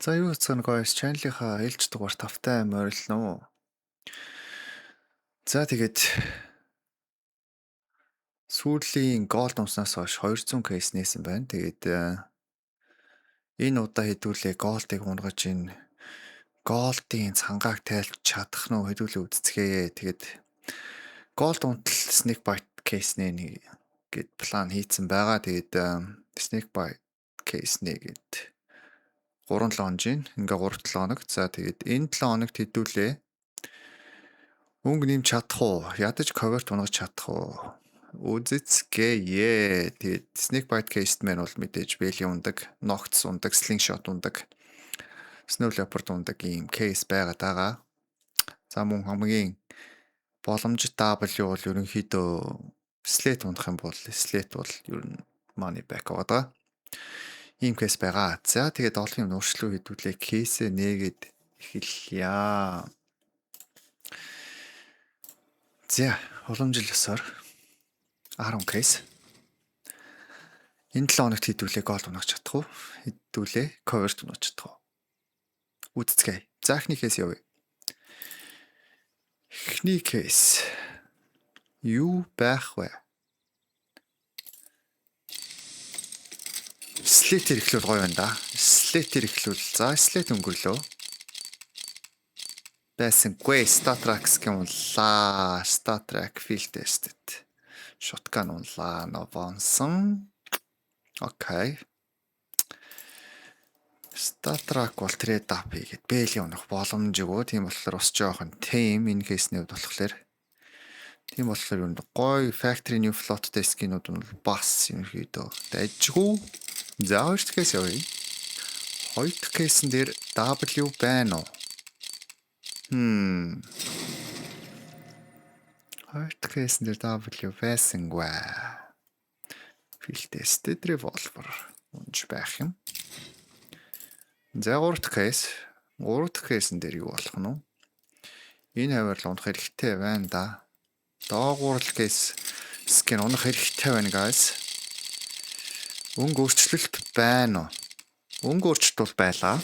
За юу цаана guys channel-ийнхаа ээлж дугаар тавтай морилно уу. За тэгээд сүүлийн gold унснаас хойш 200 кейс нээсэн байна. Тэгээд энэ удаа хэдүүлээ gold-ыг унгаж ин gold-ийн цангааг тайлж чадах нь хэдүүлээ үзцгээе. Тэгээд gold унтал snake bite кейс нэ гэд план хийцэн байгаа. Тэгээд snake bite кейс нэ гэд 3-7 хоног ингээ 3-7 хоног. За тэгээд энэ 7 хоногт хэдүүлээ өнгө нэмж чадах уу? Ядаж cover тунгаж чадах уу? Үзэцгээе. Тэгээд snake bite case мэн бол мэдээж belly ундаг, nocts ундаг, slingshot ундаг, snow leopard ундаг ийм case байгаад байгаа. За мөн хамгийн боломжтой W бол ерөнхийдөө slate ундах юм бол slate бол ер нь money back байгаа. Ийм case байгаа. За тэгээд олонний нуршлуу хэдүүлээ case нээгээд эхэллээ. За уламжил ёсоор 10 case. Энэ 7 хоногт хэдүүлээ gold унах чадах уу? Хэдүүлээ cover унах чадах уу? Үзцгээе. За эхний case явъя. Эхний case юу байх вэ? Slate ирэхлүүл гоё байна да. Slate ирэхлүүл. За slate өнгөрлөө. Байсангүй Star Trek-ийн унлаа. Star Trek field tested. Shotgun унлаа. Новонсон. Окей. Star Trek бол trade up хийгээд belly унах боломжгүй. Тийм болохоор бас жоохон team энэ кейснээ болохоор тийм болохоор юу гоё factory new float desk-ийнүүд нь бас ерөөдөө дайжгүй. За хоёр дахь кейс явъя. Хоёр дахь кейсэн дээр W байна уу? Хоёр дахь кейсэн дээр W байсангүй. Field tested revolver унж байх юм. За гурав дахь кейс. Гурав дахь кейсэн дээр юу болох нь вэ? Энэ хавьяар унах хэрэгтэй байна да. Доогуур л кейс skin унах хэрэгтэй байна guys. Өнгө өөрчлөлт байна уу? Өнгө өөрчлөлт бол байлаа.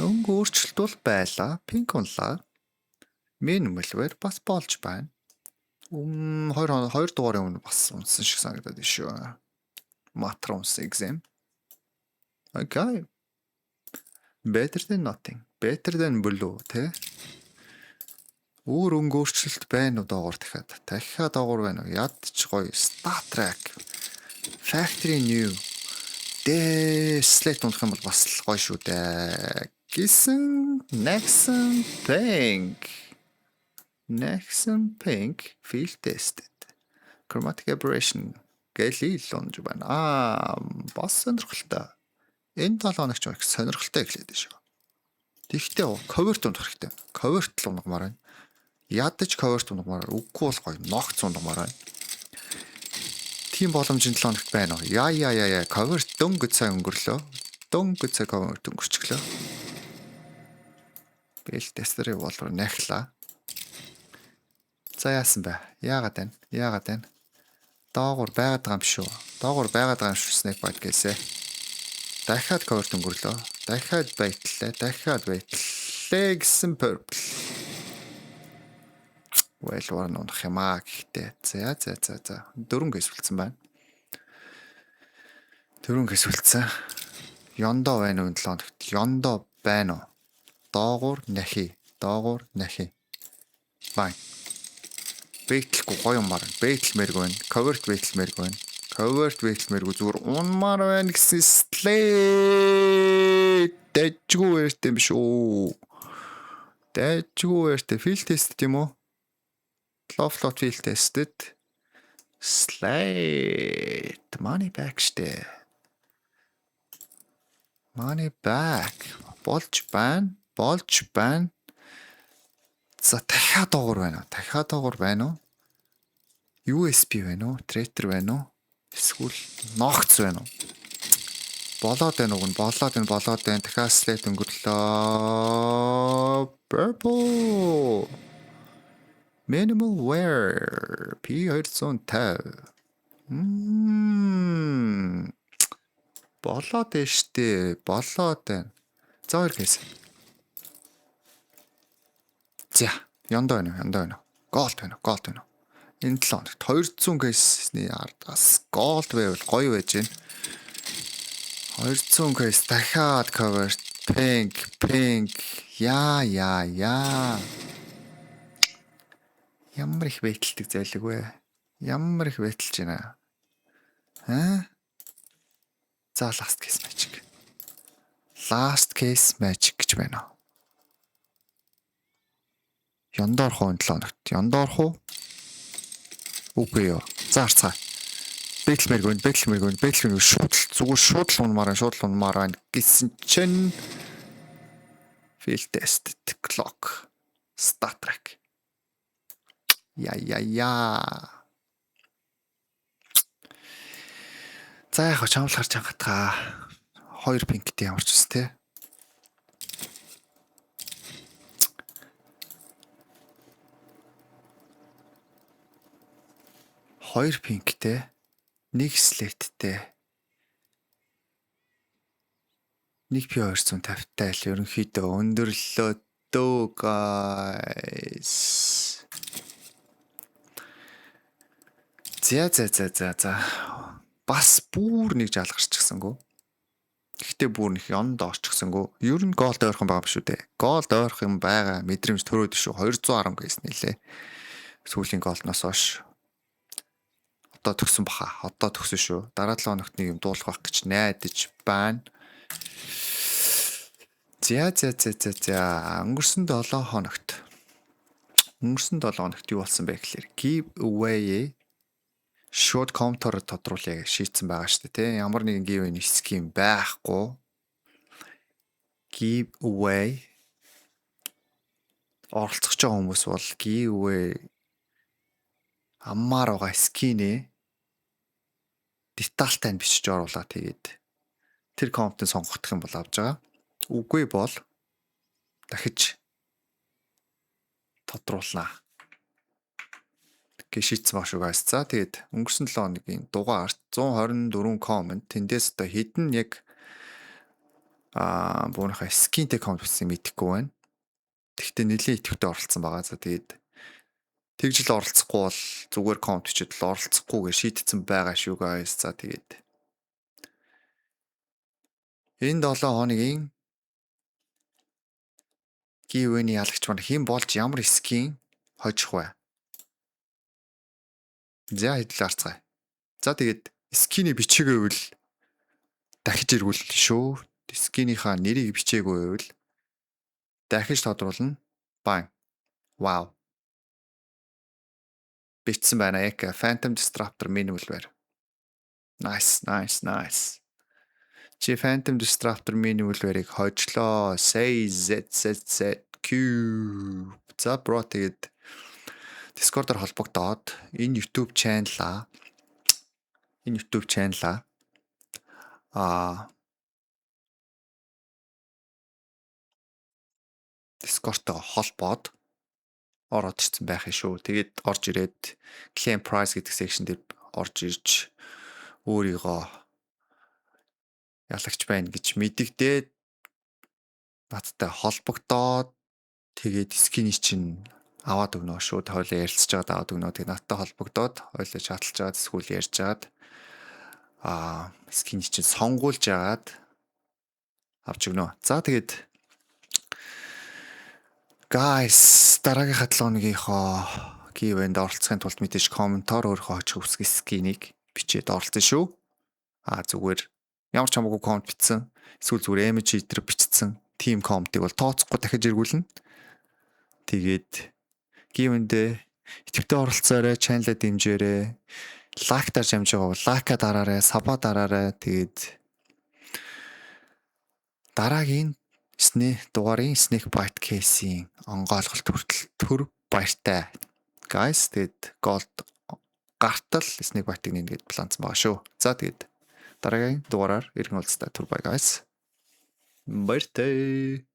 Өнгө өөрчлөлт бол байлаа. Pink унлаа. Minimal-вэр бас болж байна. 2 дугаарын өмнө бас унсан шиг санагдаад шүү. Matron exam. Okay. Better than nothing. Better than blue, тэ? Өөр өнгө өөрчлөлт байна уу доогуур дахиад? Дахиад доогуур байна уу? Ядч гоё Star Trek. Factory new. Slate унах юм бол бас л гоё шүү дээ. Гэсэн Nexon Pink. Nexon Pink field tested. Chromatic aberration гэлий л унж байна. Бас сонирхолтой. Энэ 7 хоногч их сонирхолтой эхлээд шүү. Тэгтээ cover-т унах хэрэгтэй. Cover-т л унагмаар байна. Ядаж cover-т унагмаар үгүй бол гоё ногц унагмаар байна. Тийм боломж 7 хоногт байна уу? Яа. Cover дөнгөж цай өнгөрлөө. Дөнгөж цай cover өнгөрчихлөө. Бэл тестер revolver нахлаа. За яасан бэ? Яагаад байна? Доогуур байгаад байгаа юм шүү. Доогуур байгаад байгаа юм шүү snake bite гээсэ. Дахиад cover өнгөрлөө. Дахиад байтлаа гэсэн purple. Well one унах юм аа гэхдээ. За. 4 гэс үлдсэн байна. 4 гэс үлдсэн. Yondo байна уу 7 хоногт? Yondo байна уу? Доогуур нахи. Бай. Бэйтлэхгүй гоё юмар. Бэйтлмэрг байна. Covered бэйтлмэрг байна. Зүгээр унмаар байна гэсэн slate. Дэжгүй өртөө юм шүү. Field test тийм үү? Low float field tested. Slate. Money back штэ. Money back. Болж байна. За дахиад доогуур байна уу? USB байна уу? Traitor байна уу? Эсвэл Nox байна уу? Болоод байна. Дахиад slate өнгөрлөө. Purple. Minimal wear. P250. Болоод байна. За 2 кейс. За яндаа байна. Голд байна. Энэ 7 хоногт 200 кейсний ардаас голд байвал гоё байж гэн. 200 кейс дахиад cover pink яа. Ямар их байталдаг зайлэг вэ? Ямар их байталж байна. За last case magic. Last case magic гэж байна. Яндаа орох уу 7 хоногт? Яндаа орох уу? Үгүй юу. За харцгаа. Бэтлмэргүй зүгээр шууд л унмаар байна гэсэн чинь field test clock start track. Яа. За яг чамл харж хангатгаа 2 пинктэй ямарч ус те. Хоёр пинктэй, нэг слеттэй. Нэг пи 250-тай л ерөнхийдөө өндөрлөө дөө guys. За. Бас бүр нэг жаал гарчихсангүй. Гэхдээ бүр нэг янд орчихсангүй. Ер нь голд ойрхон байгаа биш үү те. Голд ойрхон байгаа мэдрэмж төрөөд шүү. 210 гэсэн нэлээ. Сүүлийн голдноос хойш. Одоо төгсөн баха. Одоо төгсөн шүү. Дараа 7 хоногт нэг юм дуулах байх гэж найдаж байна. За. Өнгөрсөн 7 хоногт юу болсон бэ гэхээр giveaway short комментоор тодруулъя гэж шийдсэн байгаа шүү дээ тий. Ямар нэгэн giveaway схем байхгүй. Giveaway оролцож байгаа хүмүүс бол giveaway аммаар байгаа скинээ детальтай нь бичиж оруулаад тэгээд тэр комментыг сонгох юм бол авч байгаа. Үгүй бол дахиж тодруулнаа. Гэж шийдсэн баг шүү guys. За тэгээд өнгөрсөн 7 хоногийн дугаарт 124 коммент тэндээс одоо хэдэн яг буунахаа скинтэй коммент бичсэн мэдэхгүй байна. Тэгвэл нэлээд идэвхтэй оролцсон байгаа. За тэгээд тэгж л оролцохгүй бол зүгээр коммент бичээд л оролцохгүй гэж шийдсэн байгаа шүү guys. За тэгээд энэ 7 хоногийн giveaway-ний ялагч маань хэн болж ямар скин хожих вэ? За хэдэл харцгаая. За тэгээд скинээ бичээгүй бол дахиж эргүүлнэ шүү. Скинийхаа нэрийг бичээгүй бол дахиж тодруулна. Байн. Вау. Бичсэн байна яг Phantom Disruptor minimal байр. Nice. Чи Phantom Disruptor minimal байрыг хожлоо. Say ZZQ. За бро тэгээд Discord-оор холбогдоод энэ YouTube channel-а Discord-оор холбоод ороод ирсэн байх шүү. Тэгээд орж ирээд claim price гэдэг section дээр орж ирж өөрийгөө ялагч байна гэж мэдэгдээд надтай холбогдоод тэгээд скины чинь аваад өгнө шүү. Хойлоо ярилцж байгаад аваад өгнө. Тэгээд надтай холбогдоод хойлоо чаталж байгаад эсвэл ярьж байгаад скины чинь сонгуулж байгаад авч өгнө. За тэгээд guys дараагийнхаа 7 хоногийнхоо giveaway-нд оролцохын тулд мэдээж комментоор өөрийнхөө хожих үсгийн скинийг бичээд оролцсон шүү. Зүгээр ямар ч хамаагүй коммент бичсэн. Эсвэл зүгээр image editor бичсэн. Team комментыг бол тооцохгүй дахиж эргүүлнэ. Тэгээд giveaway-нд идэвхтэй оролцоорой, channel-а дэмжээрэй. Лайк дарж амж байгаа бол лайка дараарай, саба дараарай. Тэгээд дараагийн дугаарын Snake Bite case-ийн онгойлголт хүртэл төр баяртай. Guys тэгээд gold гартал Snake Bite-ыг нэгээд планцсан байгаа шүү. За тэгээд дараагийн дугаараар иргэн уулзтай түр бай guys. Баяртай.